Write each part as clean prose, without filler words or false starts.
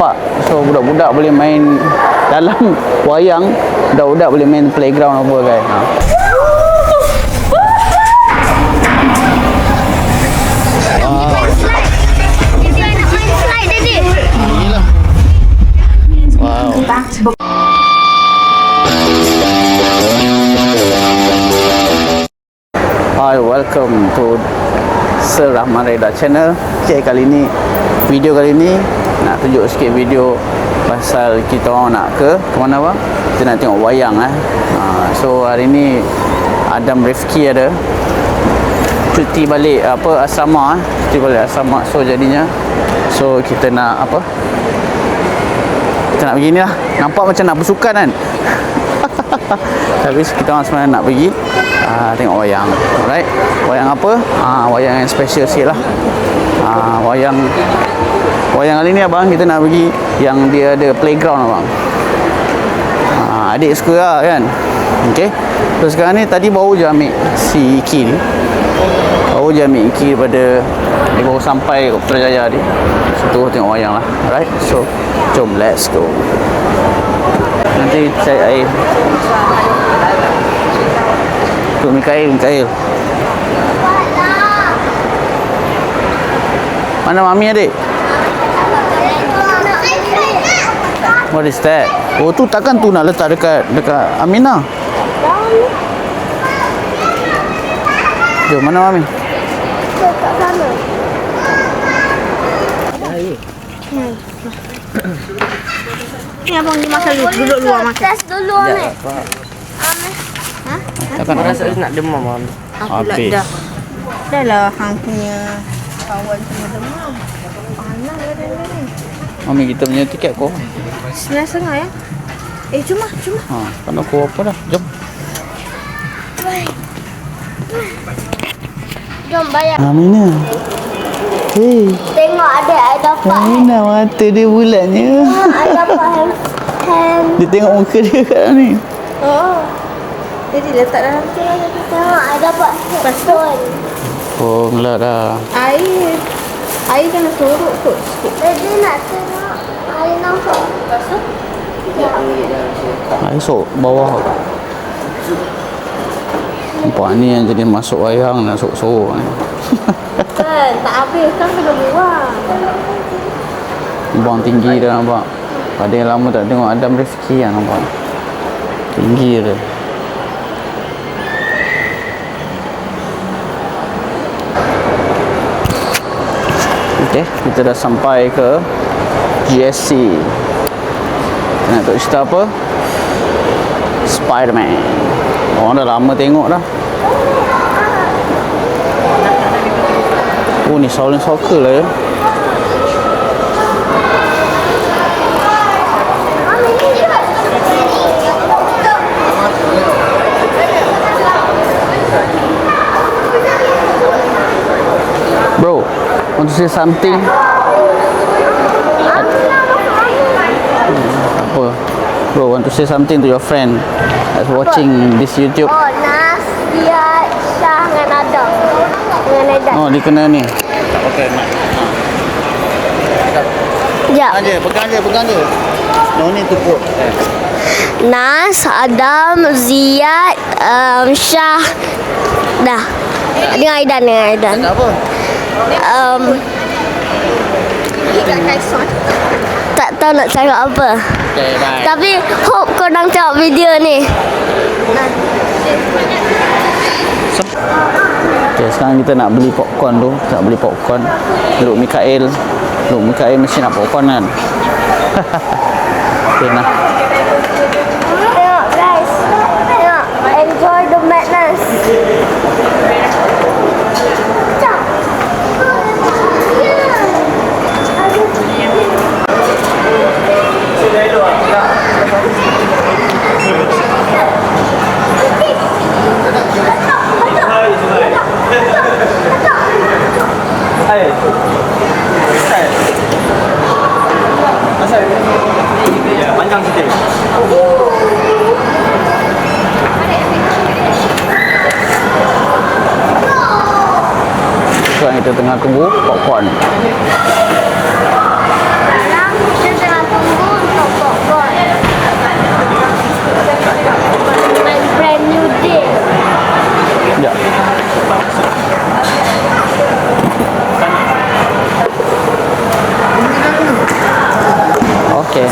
nampak. So budak-budak boleh main dalam wayang, budak-budak boleh main playground apa kan. Hi, welcome to Sir Rahman Reda channel. Okay, kali ni video kali ni nak tunjuk sikit video pasal kita orang nak ke mana bang? Kita nak tengok wayang So hari ni Adam Rifki ada cuti balik asrama cuti balik asrama. So jadinya kita nak kita nak pergi ni lah. Nampak macam nak bersukan kan. Tapi kita orang sebenarnya nak pergi tengok wayang. Alright. Wayang apa? Wayang yang special sikit lah. Wayang kali ni abang kita nak pergi yang dia ada playground abang. Adik suka lah kan. Okay. So sekarang ni tadi baru je ambil si Iki ni. Baru je ambil Iki daripada dia baru sampai ke Putrajaya ni. So tengok wayang lah. Alright. So jom let's go. Nanti cari air untuk Mikael. Mana mami adik? What is that? Oh tu takkan tu nak letak dekat Aminah? Jom, mana mami? Dekat sana. Ni abang dia makan dulu. Duduk luar makan. Test dulu ni. Takkan rasa nak demam mam. Aku dah. Dah lah hang punya kawan semua demam. Panas badan ni. Mami kita punya tiket kau. 9.30 ya. Cuma. Kan aku apa dah. Jom. Jom bayar. Aminah. Hey. Tengok adik I dapat. Aminah mata dia bulatnya. I dapat hand. Dia tengok muka dia kat ni. Oh. Jadi letak dalam tu lah. Tengok I dapat headphone. Oh, ngelak dah. Air kena sorok kot sikit. Jadi nak tengok air nampak. Air sok bawah. Nampak ni yang jadi masuk wayang nak sorok-sorok ni. Kan, tak habis kan kena buang. Buang tinggi dah nampak. Pada yang lama tak tengok Adam Rifki yang nampak. Tinggi dia. Okay, kita dah sampai ke GSC. Nak tahu cerita apa? Spiderman. Orang dah lama tengok dah. Oh ni Shaolin Soccer lah ya. Bro, want to say something? Apa? Bro, want to say something to your friend that's watching this YouTube? Oh, Nas, dia, Syah dengan Adam. Dengan Edan. Oh, dia kena ni. Okay, mat. Sekejap. Pegang je. No need to put. Nas, Adam, Ziyad, Syah. Dah. Dengan Aidan. Tak apa. Tak tahu nak cakap apa. Okay, bye. Tapi hope korang tengok video ni. Okay, sekarang kita nak beli popcorn tu. Kita nak beli popcorn. Luk Mikael mesti nak popcorn kan. Okay, nah. Tengok guys. Tengok. Enjoy the madness. Panjang sikit. Sekarang kita tengah tunggu popcorn. Sekarang kita tengah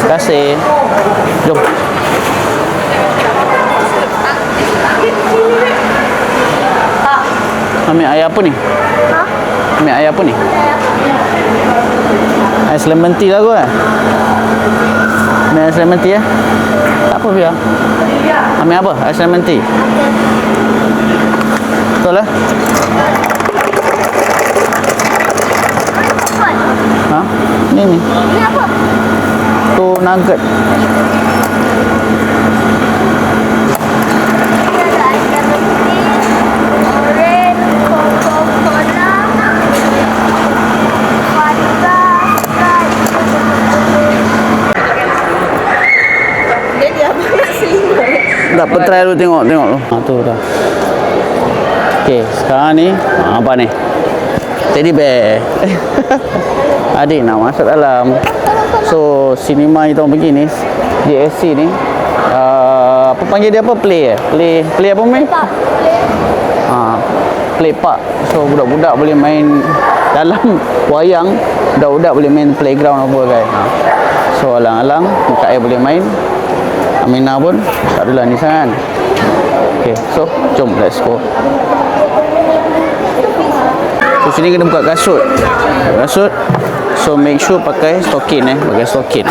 Terima kasih. Jom. Ambil air apa ni? Ambil air apa ni? Ais lemon tea lah kot eh? Ambil ais lemon tea Tak apa biar. Ambil apa? Ais lemon tea? Betul lah? Ha? Ni. Ini apa? Tu nugget. Tak apa, try dulu tengok tu. Tu dah. Okey, sekarang ni apa ni? Teddy bear. Adik nak masuk dalam. So, cinema kita orang pergi ni, DSC ni. Apa panggil dia apa? Play apa main? Play park. So, budak-budak boleh main dalam wayang. Budak-budak boleh main playground apa kan. So, alang-alang dekat air boleh main. Aminah pun tak adalah ni sangat. Okay, so jom let's go. So sini kena buka kasut. So make sure pakai stokin pakai stokin.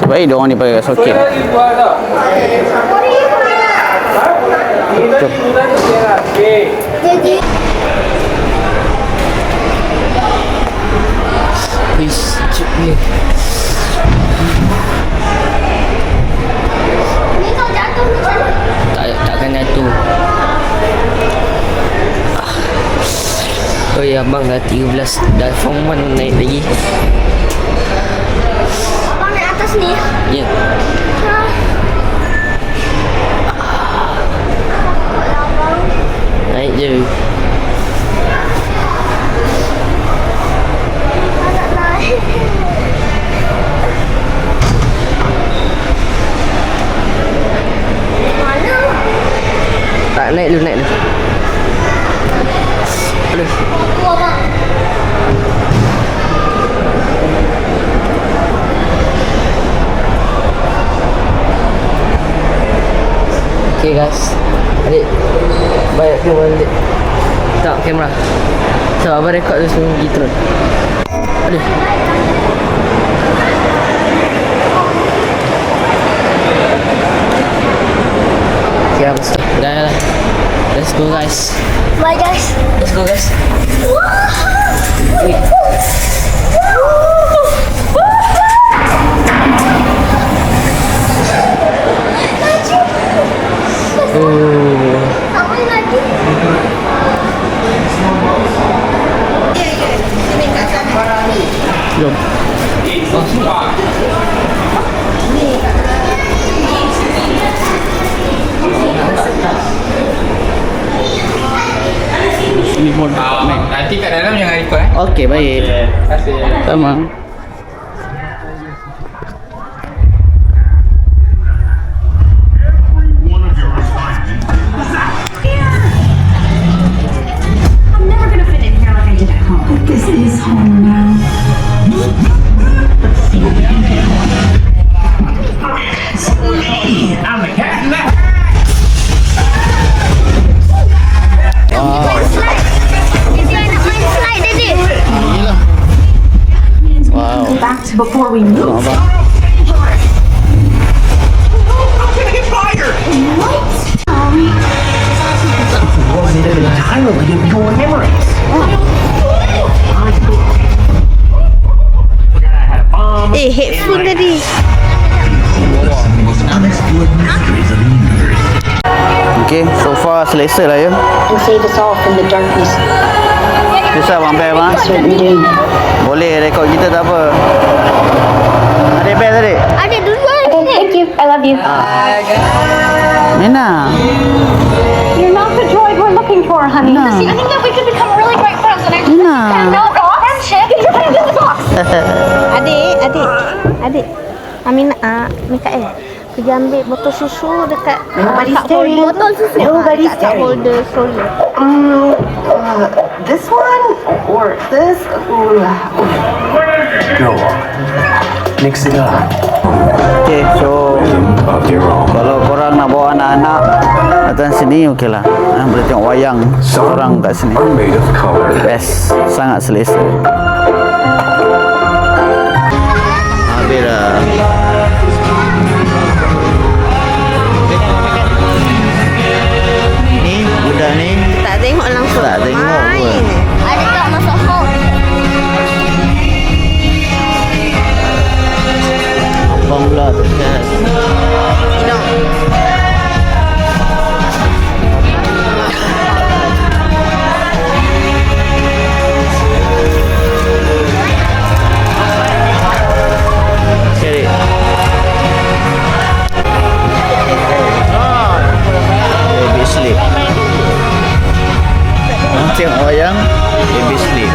Sebab dia orang ni pakai stokin. Jom. Please, cik ni. Takkan jatuh. Oh ya, abang dah 13. Dah form 1 naik lagi. Abang naik atas ni? Ya. Naik je. Tak naik. Mana? Tak, naik dulu. Aduh. Aku abang. Okay guys. Adik, baik kamera adik. Tak, kamera. So, abang rekod tu semua pergi turun. Aduh. Okay, abang stop. Dah lah. Let's go guys. Bye guys. Let's go guys. Wait. Apa yang lagi? Jom. Sini pun naik. Nanti kat dalam jangan record Okey, baik. Terima kasih. Sama. I'm never gonna fit in here like I did at home. This is home now. I'm the cat in that. Wow. Go back to before we moved. Nampak? I'm gonna get fired. Sorry. Wasn't entirely of your memories. Headphone tadi. Okay, so far selesa lah ya. And save us all from the darkness Susah bang Pep ha? certain doom. Boleh rekod kita tak apa. Adik Pep tadi? Adik duluan. Okay, thank you. I love you. Mina. You're not the droid we're looking for, honey. No. I think that we could become really great friends and I Mina. friendship. Get your hands in the box. Adik. Aminah, Mikael. Pergi ambil botol susu dekat Nobody's kat staring. botol susu. Nobody's kat staring. holder stroller. This one or this? Go on. Mix it up. Okay, so Of your own. kalau korang nak bawa anak-anak datang sini, okey lah. Boleh tengok wayang Some korang kat sini. are made of color. Best, sangat selesa. Habis dah. Ni budak ni Tak tengok langsung. tak tengok Main. pun. Ada tak masuk home? Abang pula tu kan. Hidung. Cari. Baby sleep. Tengok wayang, baby sleep.